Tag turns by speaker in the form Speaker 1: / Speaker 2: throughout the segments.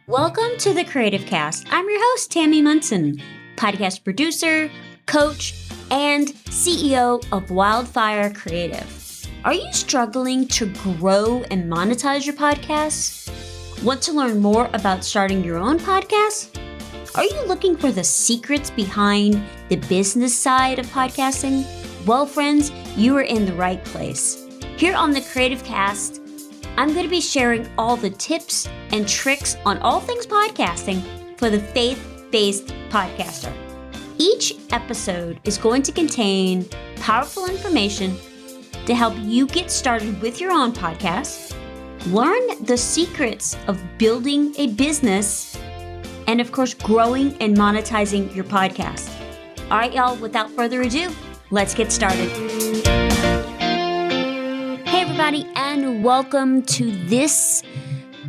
Speaker 1: Welcome to the Creative Cast. I'm your host, Tammy Munson, podcast producer, coach, and CEO of Wildfire Creative. Are you struggling to grow and monetize your podcast? Want to learn more about starting your own podcast? Are you looking for the secrets behind the business side of podcasting? Well, friends, you are in the right place. Here on the Creative Cast, I'm going to be sharing all the tips and tricks on all things podcasting for the faith-based podcaster. Each episode is going to contain powerful information to help you get started with your own podcast, learn the secrets of building a business, and of course, growing and monetizing your podcast. All right, y'all, without further ado, let's get started. Hey, everybody, and welcome to this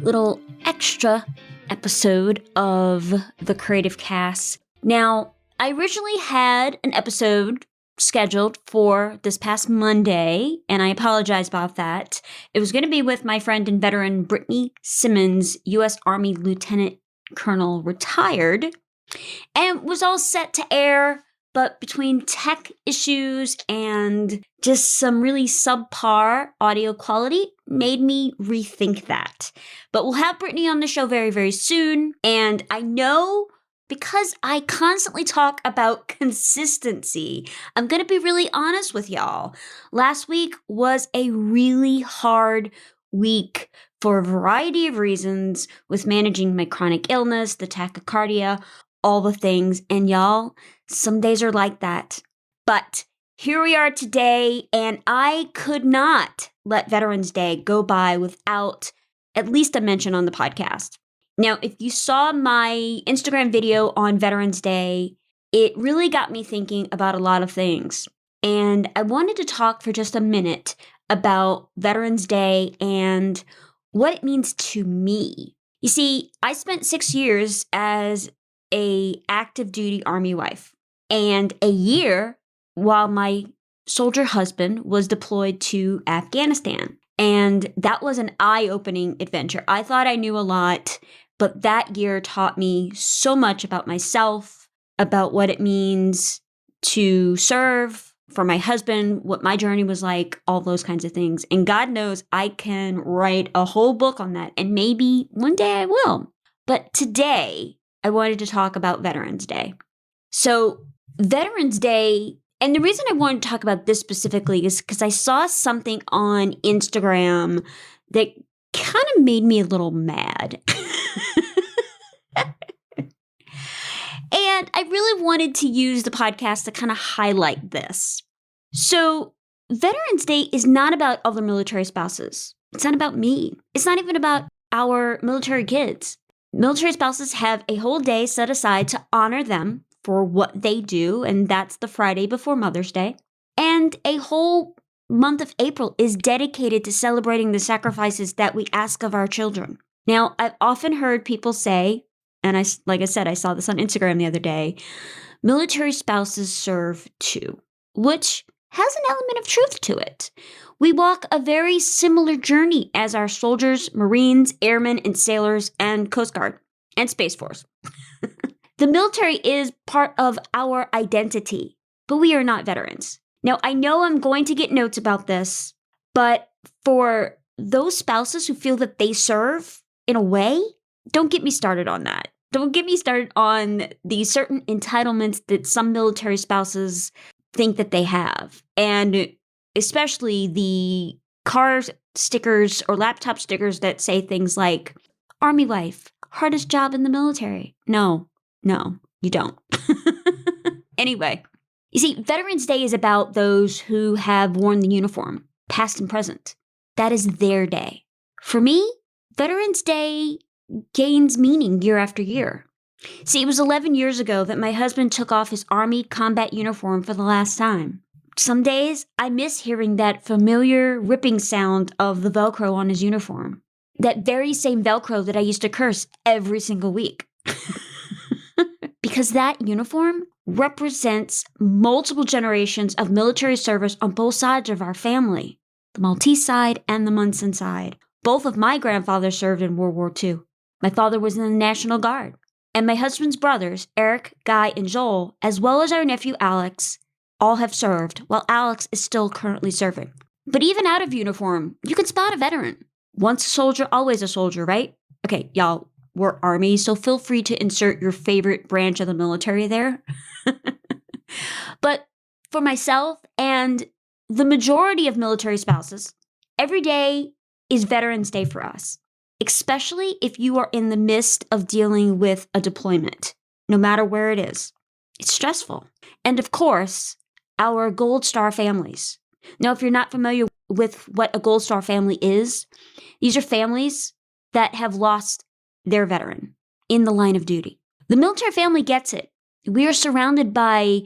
Speaker 1: little extra episode of the Creative Cast. Now, I originally had an episode scheduled for this past Monday, and I apologize about that. It was going to be with my friend and veteran Brittany Simmons, U.S. Army Lieutenant Colonel retired, and was all set to air, but between tech issues and just some really subpar audio quality made me rethink that. But we'll have Brittany on the show very, very soon. And I know because I constantly talk about consistency, I'm going to be really honest with y'all. Last week was a really hard week for a variety of reasons with managing my chronic illness, the tachycardia, all the things. And y'all, some days are like that. But here we are today, and I could not let Veterans Day go by without at least a mention on the podcast. Now, if you saw my Instagram video on Veterans Day, it really got me thinking about a lot of things. And I wanted to talk for just a minute about Veterans Day and what it means to me. You see, I spent 6 years as an active duty Army wife and a year while my soldier husband was deployed to Afghanistan. And that was an eye-opening adventure. I thought I knew a lot, but that year taught me so much about myself, about what it means to serve, for my husband, what my journey was like, all those kinds of things. And God knows I can write a whole book on that, and maybe one day I will. But today, I wanted to talk about Veterans Day. So Veterans Day, and the reason I wanted to talk about this specifically is because I saw something on Instagram that kind of made me a little mad. And I really wanted to use the podcast to kind of highlight this. So Veterans Day is not about other military spouses. It's not about me. It's not even about our military kids. Military spouses have a whole day set aside to honor them for what they do, and that's the Friday before Mother's Day. And a whole month of April is dedicated to celebrating the sacrifices that we ask of our children. Now, I've often heard people say, and like I said, I saw this on Instagram the other day, military spouses serve too, which has an element of truth to it. We walk a very similar journey as our soldiers, Marines, airmen, and sailors, and Coast Guard, and Space Force. The military is part of our identity, but we are not veterans. Now, I know I'm going to get notes about this, but for those spouses who feel that they serve in a way, don't get me started on that. Don't get me started on the certain entitlements that some military spouses think that they have. And especially the car stickers or laptop stickers that say things like, Army wife, hardest job in the military. No, you don't. Anyway, you see, Veterans Day is about those who have worn the uniform, past and present. That is their day. For me, Veterans Day gains meaning year after year. See, it was 11 years ago that my husband took off his Army combat uniform for the last time. Some days, I miss hearing that familiar ripping sound of the Velcro on his uniform. That very same Velcro that I used to curse every single week. Because that uniform represents multiple generations of military service on both sides of our family. The Maltese side and the Munson side. Both of my grandfathers served in World War II. My father was in the National Guard. And my husband's brothers, Eric, Guy, and Joel, as well as our nephew Alex, all have served, while Alex is still currently serving. But even out of uniform, you can spot a veteran. Once a soldier, always a soldier, right? Okay, y'all, we're Army, so feel free to insert your favorite branch of the military there. But for myself and the majority of military spouses, every day is Veterans Day for us, especially if you are in the midst of dealing with a deployment, no matter where it is. It's stressful. And of course, our Gold Star families. Now, if you're not familiar with what a Gold Star family is, these are families that have lost their veteran in the line of duty. The military family gets it. We are surrounded by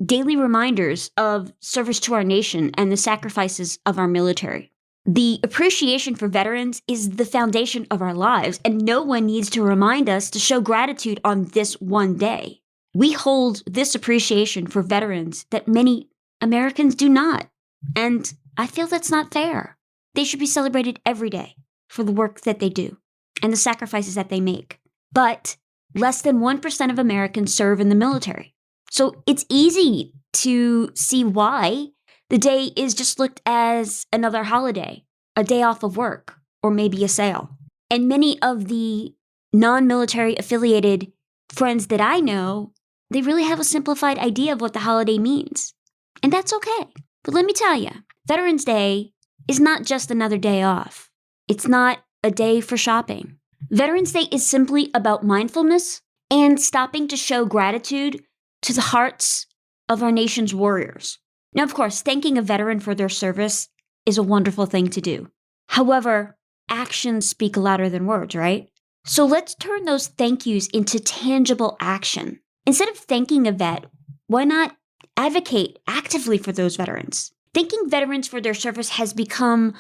Speaker 1: daily reminders of service to our nation and the sacrifices of our military. The appreciation for veterans is the foundation of our lives, and no one needs to remind us to show gratitude on this one day. We hold this appreciation for veterans that many Americans do not, and I feel that's not fair. They should be celebrated every day for the work that they do and the sacrifices that they make. But less than 1% of Americans serve in the military. So it's easy to see why the day is just looked as another holiday, a day off of work, or maybe a sale. And many of the non-military affiliated friends that I know, they really have a simplified idea of what the holiday means. And that's okay. But let me tell you, Veterans Day is not just another day off. It's not a day for shopping. Veterans Day is simply about mindfulness and stopping to show gratitude to the hearts of our nation's warriors. Now, of course, thanking a veteran for their service is a wonderful thing to do. However, actions speak louder than words, right? So let's turn those thank yous into tangible action. Instead of thanking a vet, why not advocate actively for those veterans? Thanking veterans for their service has become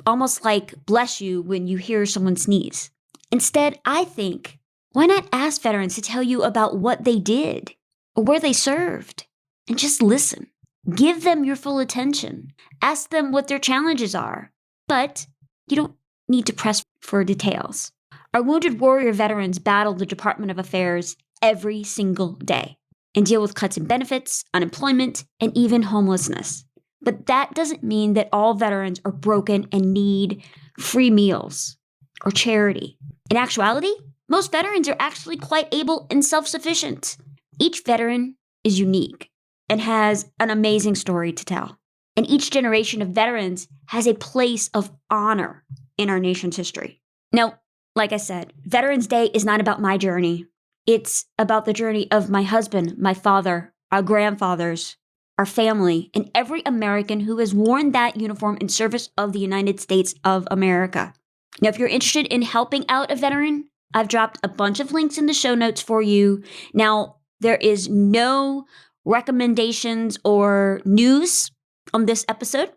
Speaker 1: almost like bless you when you hear someone sneeze. Instead, I think, why not ask veterans to tell you about what they did or where they served and just listen? Give them your full attention. Ask them what their challenges are. But you don't need to press for details. Our wounded warrior veterans battle the Department of Affairs every single day and deal with cuts in benefits, unemployment, and even homelessness. But that doesn't mean that all veterans are broken and need free meals or charity. In actuality, most veterans are actually quite able and self-sufficient. Each veteran is unique and has an amazing story to tell. And each generation of veterans has a place of honor in our nation's history. Now, like I said, Veterans Day is not about my journey. It's about the journey of my husband, my father, our grandfathers, our family, and every American who has worn that uniform in service of the United States of America. Now, if you're interested in helping out a veteran, I've dropped a bunch of links in the show notes for you. Now, there is no recommendations or news on this episode,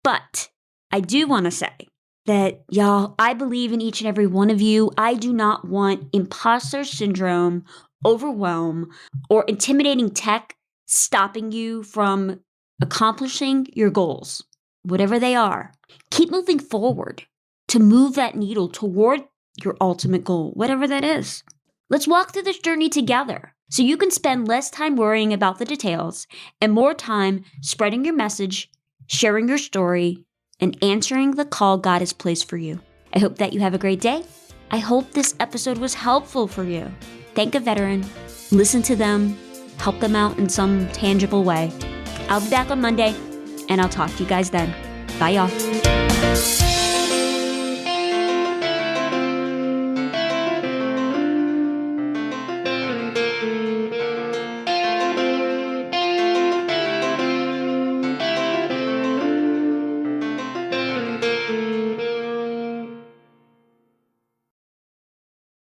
Speaker 1: but I do want to say that, y'all, I believe in each and every one of you. I do not want imposter syndrome, overwhelm, or intimidating tech stopping you from accomplishing your goals, whatever they are. Keep moving forward to move that needle toward your ultimate goal, whatever that is. Let's walk through this journey together so you can spend less time worrying about the details and more time spreading your message, sharing your story, and answering the call God has placed for you. I hope that you have a great day. I hope this episode was helpful for you. Thank a veteran, listen to them, help them out in some tangible way. I'll be back on Monday, and I'll talk to you guys then. Bye, y'all.